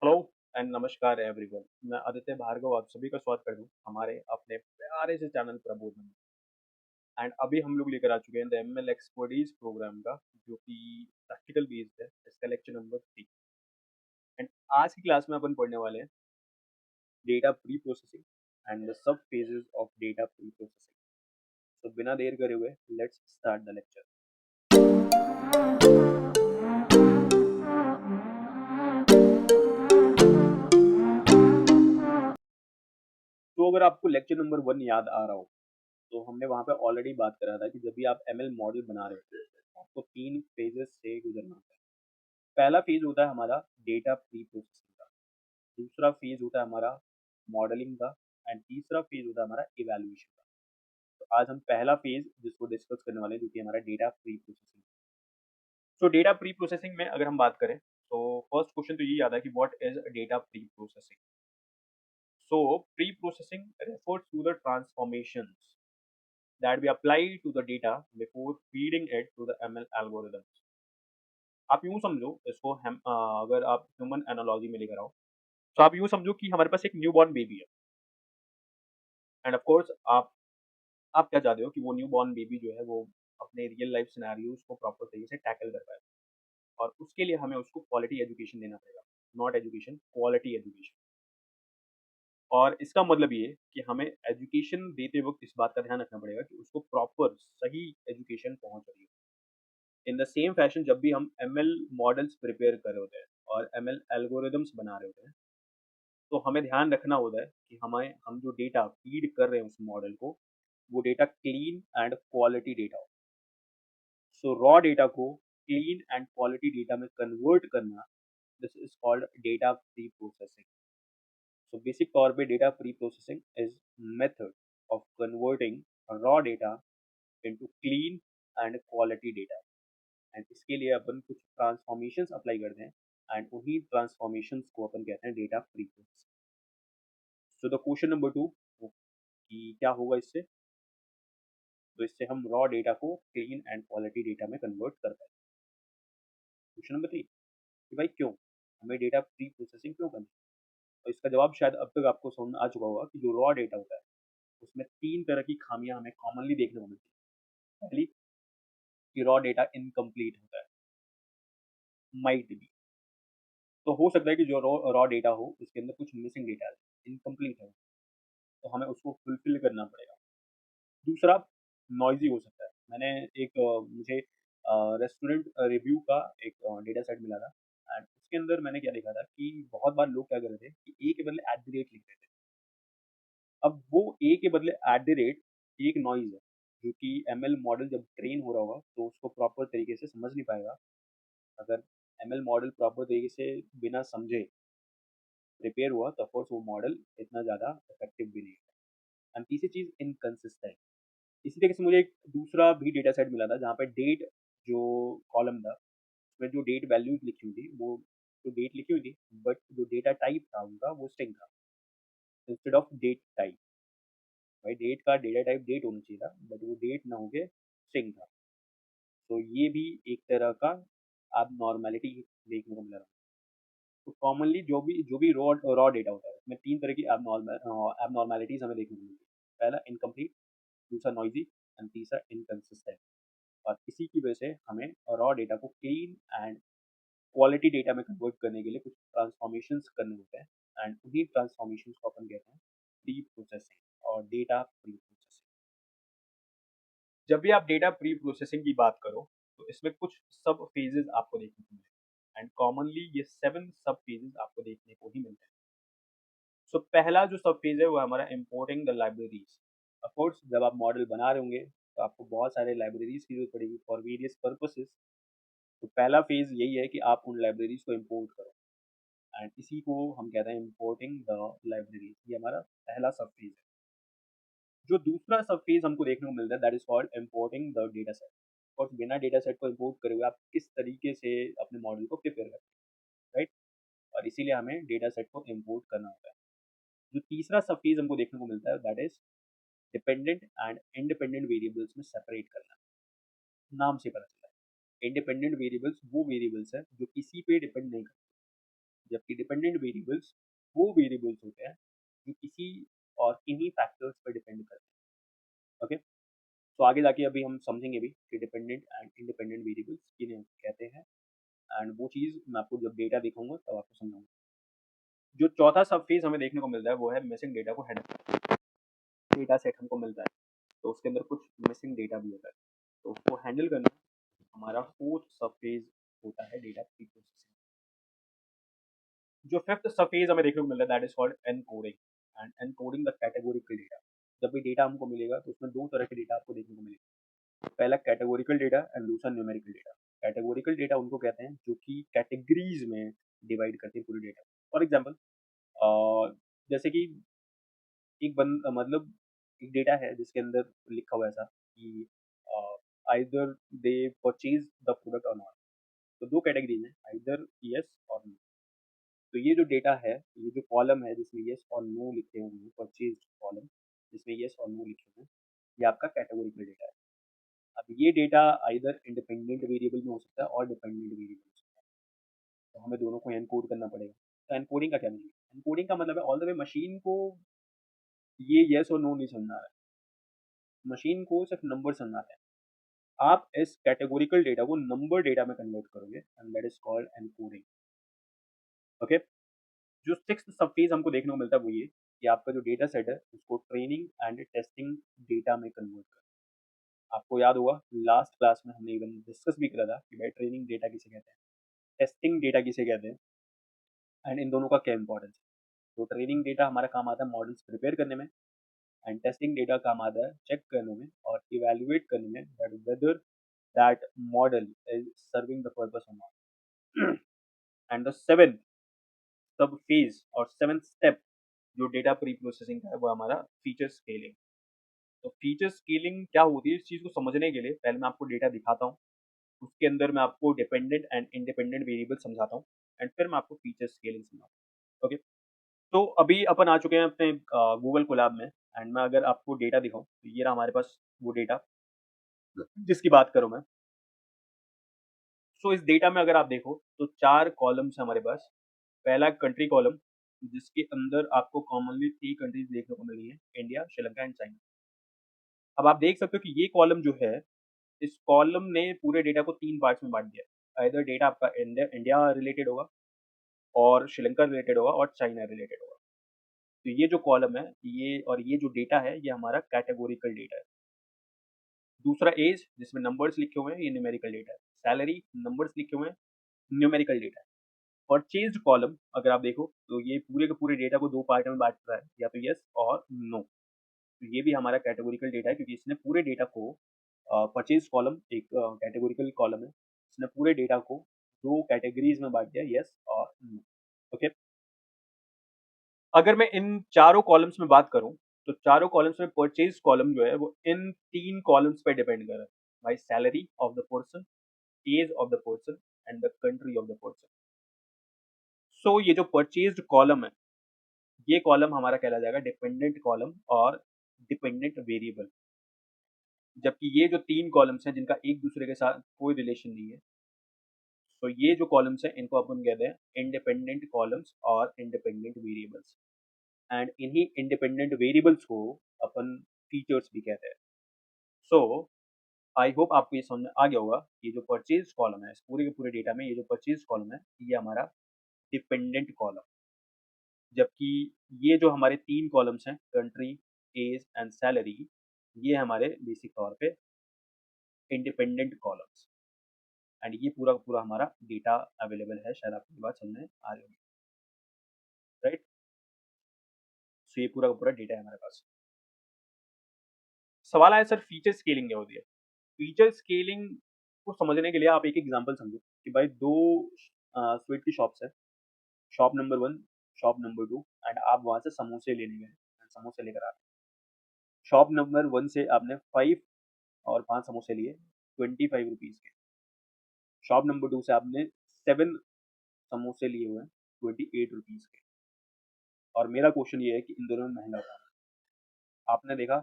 Hello and नमस्कार everyone. मैं आदित्य भार्गव आप सभी का स्वागत करता हूँ हमारे अपने प्यारे से चैनल प्रबोध में। एंड अभी हम लोग लेकर आ चुके हैं द एमएल एक्सपर्टीज प्रोग्राम का, जो कि प्रैक्टिकल बेस्ड है। इसका लेक्चर नंबर 3। एंड आज की क्लास में अपन पढ़ने वाले हैं data pre processing and the sub phases of data pre processing. तो बिना देर करे हुए लेट्स स्टार्ट द लेक्चर। तो अगर आपको लेक्चर नंबर 1 याद आ रहा हो, तो हमने वहाँ पे ऑलरेडी बात करा था कि जब भी आप एमएल मॉडल बना रहे हो तो आपको 3 फेजेस से गुजरना होता है। पहला फेज होता है हमारा डेटा प्री प्रोसेसिंग का, दूसरा फेज होता है हमारा मॉडलिंग का, एंड तीसरा फेज होता है हमारा इवैल्यूएशन का। तो आज हम पहला फेज जिसको डिस्कस करने वाले हैं, जो कि हमारा डेटा प्री प्रोसेसिंग। सो डेटा प्री प्रोसेसिंग में अगर हम बात करें तो फर्स्ट क्वेश्चन तो यही आता है कि what is data pre processing. So pre processing refers to the transformations that we apply to the data before feeding it to the ML algorithms. आप यूं समझो इसको, हम अगर आप ह्यूमन एनालॉजी में लेकर आओ तो आप यूं समझो कि हमारे पास एक न्यू बॉर्न बेबी है। एंड ऑफ कोर्स आप क्या चाहते हो कि वो न्यू बॉर्न बेबी जो है वो अपने रियल लाइफ सिनेरियोज को प्रॉपर तरीके से टैकल कर पाए। और उसके लिए हमें उसको क्वालिटी एजुकेशन देना पड़ेगा। Not education, quality education. और इसका मतलब ये कि हमें एजुकेशन देते वक्त इस बात का ध्यान रखना पड़ेगा कि उसको प्रॉपर सही एजुकेशन पहुंच रही है। इन द सेम फैशन जब भी हम एमएल मॉडल्स प्रिपेयर कर रहे होते हैं और एमएल एल्गोरिदम्स बना रहे होते हैं, तो हमें ध्यान रखना होता है कि हम जो डेटा फीड कर रहे हैं उस मॉडल को, वो data clean and quality data हो। सो रॉ डेटा को क्लीन एंड क्वालिटी डेटा में कन्वर्ट करना, this is called data pre processing. So basic तौर पे data pre processing is method of converting raw data into clean and quality data. And इसके लिए अपन कुछ transformations apply करते हैं, एंड उन्हीं ट्रांसफॉर्मेशंस को अपन कहते हैं data pre processing. So the question number 2 कि क्या होगा इससे। तो इससे हम रॉ डेटा को क्लीन एंड क्वालिटी डेटा में कन्वर्ट कर पाए। क्वेश्चन नंबर 3 कि भाई क्यों हमें डेटा प्री प्रोसेसिंग क्यों करनी है। और इसका जवाब शायद अब तक आपको समझ में आ चुका होगा कि जो रॉ डेटा होता है उसमें 3 तरह की खामियां हमें कॉमनली देखने को मिलती है। पहली कि रॉ डेटा इनकम्प्लीट होता है, माइट बी। तो हो सकता है कि जो रॉ रॉ डेटा हो उसके अंदर कुछ मिसिंग डेटा है, इनकम्प्लीट है, तो हमें उसको फुलफिल करना पड़ेगा। दूसरा, नॉइज़ी हो सकता है। मैंने एक मुझे रेस्टोरेंट रिव्यू का एक डेटा सेट मिला था, एंड उसके अंदर मैंने क्या देखा था कि बहुत बार लोग क्या कर रहे थे कि ए के बदले एट द रेट लिख रहे थे। अब वो ए के बदले एट द रेट एक नॉइज़ है, जो कि एमएल मॉडल जब ट्रेन हो रहा होगा तो उसको प्रॉपर तरीके से समझ नहीं पाएगा। अगर एमएल मॉडल प्रॉपर तरीके से बिना समझे प्रिपेयर हुआ तो ऑफ कोर्स वो मॉडल इतना ज़्यादा इफेक्टिव भी नहीं है। एंड तीसरी चीज़, इनकंसिस्टेंट। इसी तरीके से मुझे एक दूसरा भी डेटा सेट मिला था जहाँ पे डेट जो कॉलम था उसमें जो डेट वैल्यूज लिखी हुई थी, वो जो डेट लिखी हुई थी, बट जो डेटा टाइप था उनका वो स्ट्रिंग था इंस्टेड ऑफ डेट टाइप। भाई डेट का डेटा टाइप डेट होना चाहिए था, बट वो डेट ना होके स्ट्रिंग था। तो ये भी एक तरह का आप नॉर्मेलिटी देखने को मिल रहा है। तो कॉमनली जो भी रॉ रॉ डेटा होता है उसमें 3 तरह की एबनॉर्मेलिटीज हमें देखने को मिलती है। पहला इनकम्प्लीट, दूसरा नॉइजी, एंड तीसरा इनकंसिस्टेंट। और इसी की वजह से हमें रॉ डेटा को क्लीन एंड क्वालिटी डेटा में कन्वर्ट करने के लिए कुछ ट्रांसफॉर्मेशंस करने होते हैं, एंड उन्हीं ट्रांसफॉर्मेशंस को अपन कहते हैं प्री प्रोसेसिंग और डेटा प्री प्रोसेसिंग। जब भी आप डेटा प्री प्रोसेसिंग की बात करो तो इसमें कुछ सब फेजेस आपको देखने को मिलेंगे, एंड कॉमनली ये 7 सब फेजेस आपको देखने को ही मिलते हैं। सो पहला जो सब फेज है वो है हमारा importing the libraries. Of course जब आप मॉडल बना रहे होंगे तो आपको बहुत सारे लाइब्रेरीज की जरूरत पड़ेगी फॉर वेरियस पर्पसेस। तो पहला फेज यही है कि आप उन लाइब्रेरीज को इंपोर्ट करो, एंड इसी को हम कहते हैं इंपोर्टिंग द लाइब्रेरीज। ये हमारा पहला सब फेज है। जो दूसरा सब फेज हमको देखने को मिलता है that is called importing the data set. और बिना डेटा सेट को इंपोर्ट करे हुए आप किस तरीके से अपने मॉडल को प्रिपेयर करते हैं, राइट। और इसीलिए हमें डेटा सेट को इंपोर्ट करना होता है। जो तीसरा सब फेज हमको देखने को मिलता है that is dependent and independent variables में सेपरेट करना। नाम से पता चला है इंडिपेंडेंट वेरिएबल्स वो वेरिएबल्स है जो किसी पे डिपेंड नहीं करते। जबकि डिपेंडेंट वेरिएबल्स वो वेरिएबल्स होते हैं जो किसी और किन्हीं फैक्टर्स पर डिपेंड करते हैं। ओके, तो आगे जाके अभी हम समझेंगे भी कि डिपेंडेंट एंड इंडिपेंडेंट वेरिएबल्स किन्हें कहते हैं, एंड वो चीज़ मैं आपको जब डेटा दिखाऊंगा तब आपको समझाऊंगा। जो चौथा सब फेज हमें देखने को मिलता है वो है मिसिंग डेटा को हैंडल। डेटा सेट हमको मिलता है तो उसके अंदर कुछ मिसिंग डेटा भी होता है, तो उसको हैंडल करना हमारा फोर्थ सब फेज होता है डेटा प्री प्रोसेसिंग। जो फिफ्थ सब फेज हमें देखने को मिलता है that is called encoding and encoding the categorical data. जब भी डेटा हमको मिलेगा तो उसमें दो तरह के डेटा आपको देखने को मिलेगा। पहला कैटेगोरिकल डेटा एंड दूसरा न्यूमेरिकल डेटा। कैटेगोरिकल डेटा उनको कहते हैं जो कि कैटेगरीज में डिवाइड करते हैं पूरे डेटा। फॉर एग्जाम्पल, जैसे कि मतलब एक डेटा है जिसके अंदर लिखा हुआ है ऐसा कि either they purchase the product और नॉट। तो दो कैटेगरीज हैं, आइदर यस और नो। तो ये जो डेटा है, ये जो कॉलम है जिसमें यस और नो लिखे हुए हैं, परचेज कॉलम जिसमें यस और नो लिखे हुए हैं, ये आपका कैटेगोरिकल डेटा है। अब ये डेटा आइदर इंडिपेंडेंट वेरिएबल में हो सकता है और डिपेंडेंट वेरिएबल में हो सकता है, तो हमें दोनों को एनकोड करना पड़ेगा। तो एनकोडिंग का क्या मतलब है? एनकोडिंग का मतलब है ऑल द वे मशीन को ये यस और नो नहीं समझना है, मशीन को सिर्फ नंबर समझना है। आप इस कैटेगोरिकल डेटा को नंबर डेटा में कन्वर्ट करोगे and that is called encoding. Okay, जो सिक्स्थ सब फेज हमको देखने को मिलता है वो ये कि आपका जो डेटा सेट है उसको ट्रेनिंग एंड टेस्टिंग डेटा में कन्वर्ट कर। आपको याद होगा लास्ट क्लास में हमने इवन डिस्कस भी करा था कि भाई ट्रेनिंग डेटा किसे कहते हैं, टेस्टिंग डेटा किसे कहते हैं, एंड इन दोनों का क्या इंपॉर्टेंस है। तो ट्रेनिंग डेटा हमारा काम आता है मॉडल्स प्रिपेयर करने में, एंड टेस्टिंग डेटा काम आता है चेक करने में और इवेल्युएट करने में that whether that model is serving the purpose और नॉट। एंड द सेवेंथ सब फेज और सेवेंथ स्टेप जो डेटा प्री प्रोसेसिंग का है वो हमारा फीचर स्केलिंग। तो फीचर स्केलिंग क्या होती है, इस चीज़ को समझने के लिए पहले मैं आपको डेटा दिखाता हूँ, उसके अंदर मैं आपको डिपेंडेंट एंड इंडिपेंडेंट वेरिएबल समझाता हूँ, एंड फिर मैं आपको फीचर स्केलिंग समझाता हूँ। ओके, तो अभी अपन आ चुके हैं अपने गूगल कोलैब में, एंड मैं अगर आपको डेटा दिखाऊं तो ये रहा हमारे पास वो डेटा जिसकी बात करूं मैं। सो इस डेटा में अगर आप देखो तो चार कॉलम्स हैं हमारे पास। पहला कंट्री कॉलम जिसके अंदर आपको कॉमनली 3 कंट्रीज देखने को मिली है, इंडिया, श्रीलंका एंड चाइना। अब आप देख सकते हो कि ये कॉलम जो है, इस कॉलम ने पूरे डेटा को 3 पार्ट्स में बाँट दिया है। आइदर डेटा आपका इंडिया इंडिया रिलेटेड होगा और श्रीलंका रिलेटेड होगा और चाइना रिलेटेड होगा। तो ये जो कॉलम है, ये जो डेटा है, ये हमारा कैटेगोरिकल डेटा है। दूसरा एज जिसमें नंबर्स लिखे हुए हैं, ये न्यूमेरिकल डेटा है। सैलरी नंबर्स लिखे हुए हैं, न्यूमेरिकल डेटा है। परचेज्ड कॉलम अगर आप देखो तो ये पूरे के पूरे डेटा को 2 पार्ट में बाँट रहा है, या तो येस और नो। तो ये भी हमारा कैटेगोरिकल डेटा है क्योंकि इसने पूरे डेटा को परचेज कॉलम एक कैटेगोरिकल कॉलम है, इसने पूरे डेटा को 2 कैटेगरीज में बाँट दिया, येस और नो। ओके, अगर मैं इन चारों कॉलम्स में बात करूं तो चारों कॉलम्स में परचेज कॉलम जो है वो इन 3 कॉलम्स पे डिपेंड कर रहा है, भाई salary of the person, age of the person and the country of the person. So ये जो परचेज्ड कॉलम है, ये कॉलम हमारा कहला जाएगा डिपेंडेंट कॉलम और डिपेंडेंट वेरिएबल। जबकि ये जो 3 कॉलम्स हैं जिनका एक दूसरे के साथ कोई रिलेशन नहीं है, तो ये जो कॉलम्स हैं इनको अपन कहते हैं इंडिपेंडेंट कॉलम्स और इंडिपेंडेंट वेरिएबल्स, एंड इन्हीं इंडिपेंडेंट वेरिएबल्स को अपन फीचर्स भी कहते हैं। सो आई होप आपको ये समझ में आ गया होगा, ये जो परचेज कॉलम है इस पूरे के पूरे डेटा में, ये जो परचेज कॉलम है ये हमारा डिपेंडेंट कॉलम, जबकि ये जो हमारे 3 कॉलम्स हैं कंट्री, एज एंड सैलरी, ये हमारे बेसिक तौर पे इंडिपेंडेंट कॉलम्स, एंड ये पूरा का पूरा हमारा डेटा अवेलेबल है। शायद आपको ये बात समझ में आ रही होगी, राइट। सो ये पूरा का पूरा डेटा है हमारे पास। सवाल आया सर फीचर स्केलिंग क्या होती है। फीचर स्केलिंग को समझने के लिए आप एक एग्जांपल समझो कि भाई दो स्वीट की शॉप्स है, shop number 1, shop number 2, and आप वहाँ से समोसे लेने गए, समोसे लेकर आ गए। शॉप नंबर 1 से आपने 5 और 5 समोसे लिए 25 रुपीज़ के। शॉप नंबर 2 से आपने 7 समोसे लिए हुए हैं 28 रुपीज़ के। और मेरा क्वेश्चन ये है कि इन दोनों में महंगा कौन है। आपने देखा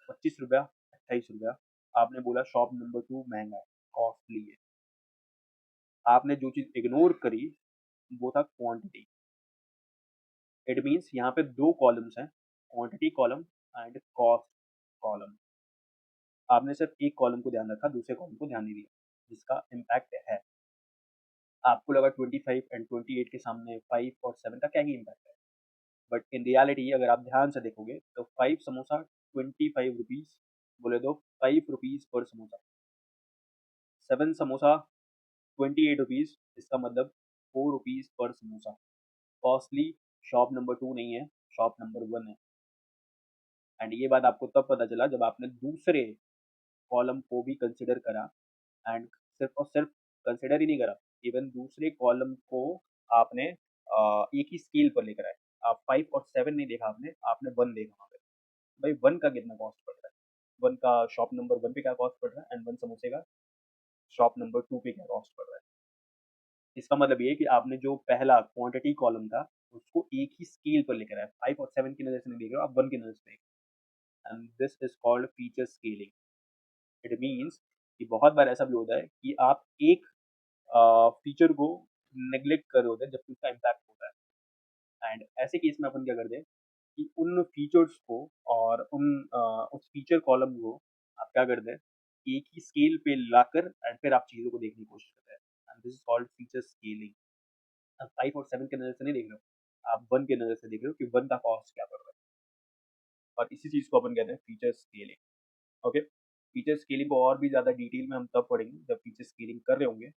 25 रुपया, 28 रुपया, आपने बोला शॉप नंबर 2 महंगा है, कॉस्टली है। आपने जो चीज़ इग्नोर करी वो था क्वांटिटी। इट मीन्स यहाँ पे दो कॉलम्स हैं, quantity column and cost column. आपने सिर्फ एक कॉलम को ध्यान रखा, दूसरे कॉलम को ध्यान नहीं दिया, जिसका इम्पैक्ट है। आपको लगा 25 एंड 28 के सामने 5 और 7 का क्या ही इम्पैक्ट है, बट इन रियलिटी अगर आप ध्यान से देखोगे तो 5 समोसा 25 रुपीज़, बोले दो 5 रुपीज़ पर समोसा। 7 समोसा 28 रुपीज़, इसका मतलब 4 रुपीज़ पर समोसा। कॉस्टली शॉप नंबर 2 नहीं है, शॉप नंबर 1 है। एंड ये बात आपको तब पता चला जब आपने दूसरे कॉलम को भी कंसिडर करा, एंड सिर्फ और सिर्फ कंसिडर ही नहीं करा, इवन दूसरे कॉलम को आपने एक ही स्केल पर लेकर आए। आप 5 और 7 नहीं देखा आपने, आपने 1 देखा वहाँ पे। भाई 1 का कितना कॉस्ट पड़ रहा है, 1 का शॉप नंबर 1 पे क्या कॉस्ट पड़ रहा है, एंड 1 समोसे का शॉप नंबर 2 पे क्या कॉस्ट पड़ रहा है। इसका मतलब ये है कि आपने जो पहला क्वांटिटी कॉलम था उसको एक ही स्केल पर लेकर आए, 5 और 7 की नज़र से नहीं देख रहे हो आप, 1 की नज़र से देख, and this is called feature scaling. It means कि बहुत बार ऐसा भी होता है कि आप एक फीचर को नेग्लेक्ट कर रहे होते हैं जबकि उसका इम्पैक्ट होता है। एंड ऐसे केस में अपन क्या करते हैं कि उन फीचर्स को और उस फीचर कॉलम को आप क्या करते हैं, एक ही स्केल पे लाकर एंड फिर आप चीज़ों को देखने की कोशिश करते हैं, and this is called feature scaling. आप 5 और 7 के नज़र से नहीं देख रहे हो, आप 1 के नज़र से देख रहे हो कि 1 का कॉस्ट क्या पड़ रहा है, और इसी चीज़ को अपन कहते हैं feature scaling. Okay, feature scaling को और भी ज़्यादा डिटेल में हम तब पढ़ेंगे जब फीचर स्केलिंग कर रहे होंगे,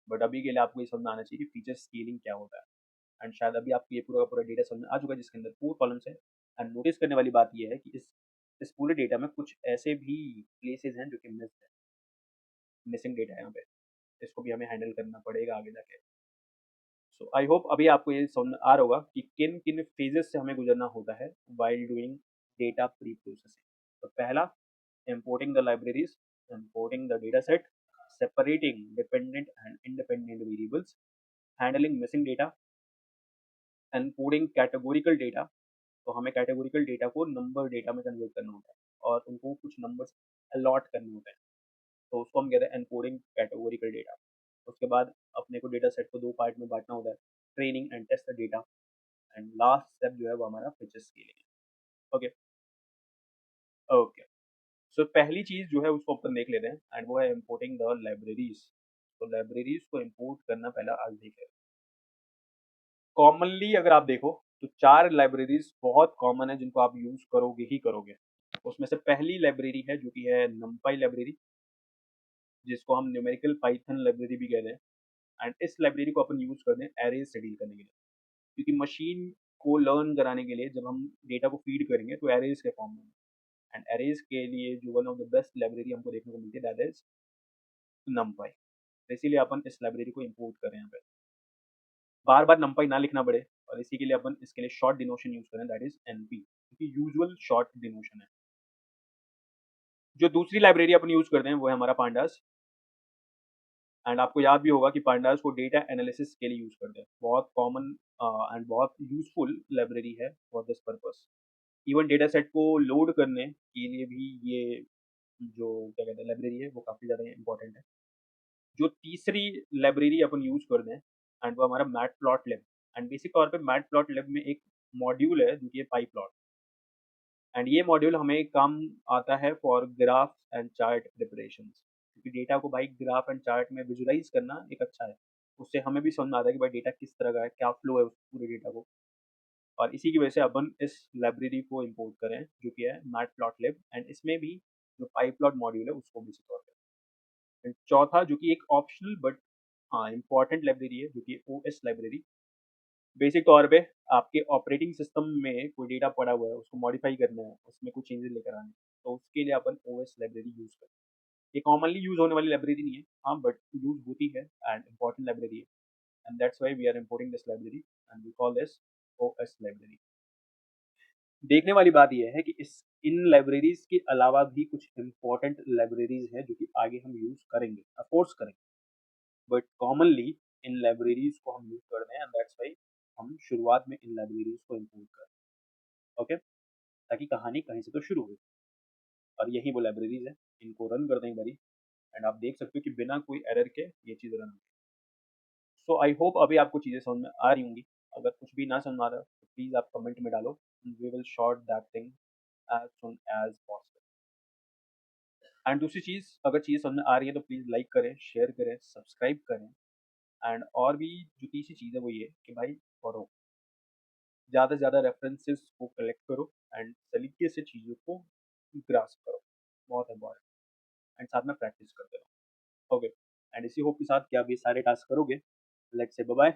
बट अभी के लिए आपको ये समझ में आना चाहिए कि फीचर स्केलिंग क्या होता है। एंड शायद अभी आपको ये पूरा का पूरा डेटा समझ में आ चुका है जिसके अंदर 4 कॉलम्स हैं। एंड नोटिस करने वाली बात ये है कि इस पूरे डेटा में कुछ ऐसे भी प्लेसेस हैं जो कि मिस्ड है, मिसिंग डेटा है यहाँ पे, इसको भी हमें हैंडल करना पड़ेगा आगे जाके। सो आई होप अभी आपको ये समझ आ रहा होगा कि किन किन फेजेस से हमें गुजरना होता है while doing data pre processing. तो पहला, importing the libraries, importing the data set, separating dependent and independent variables, handling missing data, encoding categorical data। तो हमें कैटेगोरिकल डेटा को नंबर डेटा में कन्वर्ट करना होता है और उनको कुछ नंबर्स अलॉट करने होते हैं, तो उसको हम कहते हैं एनकोडिंग कैटेगोरिकल डेटा। उसके बाद अपने को डेटा सेट को दो पार्ट में बांटना होता है, training and test the data, and last step जो है वो हमारा फीचर स्केलिंग है। ओके ओके, सो पहली चीज़ जो है उसको अपन देख लेते हैं, एंड वो है इम्पोर्टिंग द लाइब्रेरीज। तो लाइब्रेरीज को इम्पोर्ट करना पहला आज देख लेते हैं। कॉमनली अगर आप देखो तो 4 लाइब्रेरीज बहुत कॉमन है जिनको आप यूज़ करोगे ही करोगे। उसमें से पहली लाइब्रेरी है जो कि है numpy लाइब्रेरी, जिसको हम न्यूमेरिकल पाइथन लाइब्रेरी भी कहते हैं। एंड इस लाइब्रेरी को अपन यूज़ करते हैं एरेज से डील करने के लिए, क्योंकि मशीन को लर्न कराने के लिए जब हम डेटा को फीड करेंगे तो एरेज के फॉर्म में, एंड एरेज के लिए जो one of the best library हमको देखने को मिलती है दैट इज numpy। तो इसीलिए अपन इस लाइब्रेरी को इम्पोर्ट करें यहाँ पे, बार बार numpy ना लिखना पड़े, और इसी के लिए अपन इसके लिए शॉर्ट डिनोशन यूज करें दैट इज np, क्योंकि यूजुअल शॉर्ट डिनोशन है। जो दूसरी लाइब्रेरी अपन यूज करते हैं वो है हमारा पांडास। एंड आपको याद भी होगा कि पांडास को डेटा एनालिसिस के लिए यूज करते हैं, बहुत कॉमन एंड बहुत यूजफुल लाइब्रेरी है for this purpose. Even data set को लोड करने के लिए भी ये जो क्या कहते हैं लाइब्रेरी है वो काफ़ी ज़्यादा इंपॉर्टेंट है। जो तीसरी लाइब्रेरी अपन यूज करते हैं एंड वो हमारा Matplotlib. And basic तौर पे मैट प्लॉट लिब में एक मॉड्यूल है जो कि है पाई प्लॉट, एंड ये मॉड्यूल हमें काम आता है for graph and chart preparation, क्योंकि डेटा को भाई ग्राफ एंड चार्ट में विजुलाइज करना एक अच्छा है, उससे हमें भी समझ में आता है कि भाई डेटा किस तरह का है, क्या फ्लो है उस पूरे डेटा को। और इसी की वजह से अपन इस लाइब्रेरी को इम्पोर्ट करें जो कि है मैट प्लॉट लिब, एंड इसमें भी जो पाई प्लॉट मॉड्यूल है उसको बेसिक तौर पे। एंड चौथा जो कि एक ऑप्शनल बट हाँ इंपॉर्टेंट लाइब्रेरी है जो कि ओ एस लाइब्रेरी। बेसिक तौर पे आपके ऑपरेटिंग सिस्टम में कोई डेटा पड़ा हुआ है उसको मॉडिफाई करना है, उसमें कुछ चेंजेस लेकर आने हैं, तो उसके लिए अपन ओ एस लाइब्रेरी यूज़ करते हैं। ये कॉमनली यूज़ होने वाली लाइब्रेरी नहीं है, हाँ बट यूज़ होती है एंड इंपॉर्टेंट लाइब्रेरी है, and that's why we are importing this library and we call this O S library. देखने वाली बात यह है कि इस इन लाइब्रेरीज के अलावा भी कुछ इंपॉर्टेंट लाइब्रेरीज हैं जो कि आगे हम यूज़ करेंगे, अफकोर्स करेंगे, बट कॉमनली इन लाइब्रेरीज को हम यूज़ करते हैं, एंड दैट्स वाई हम शुरुआत में इन लाइब्रेरीज को इम्पोर्ट करें। ओके, ताकि कहानी कहीं से तो शुरू हो, और यही वो लाइब्रेरीज है, इनको रन कर दें एक बारी, एंड आप देख सकते हो कि बिना कोई एरर के ये चीज़ रन होगी। सो आई होप अभी आपको चीज़ें समझ में आ रही होंगी। अगर कुछ भी ना समझ में आ रहा प्लीज़ आप कमेंट में डालो, we will short that thing as soon as possible. And दूसरी चीज़, अगर चीज़ समझ में आ रही है तो प्लीज़ लाइक करें, शेयर करें, सब्सक्राइब करें। एंड और भी जो तीसरी चीज़ है वो ये कि भाई पढ़ो, ज़्यादा से ज़्यादा रेफरेंसेस को कलेक्ट करो एंड सलीके से चीज़ों को ग्रास्प करो, बहुत इंपॉर्टेंट। एंड साथ में प्रैक्टिस करते रहो। ओके, एंड इसी होप के साथ कि आप ये सारे टास्क करोगे, लेट्स से बाय बाय।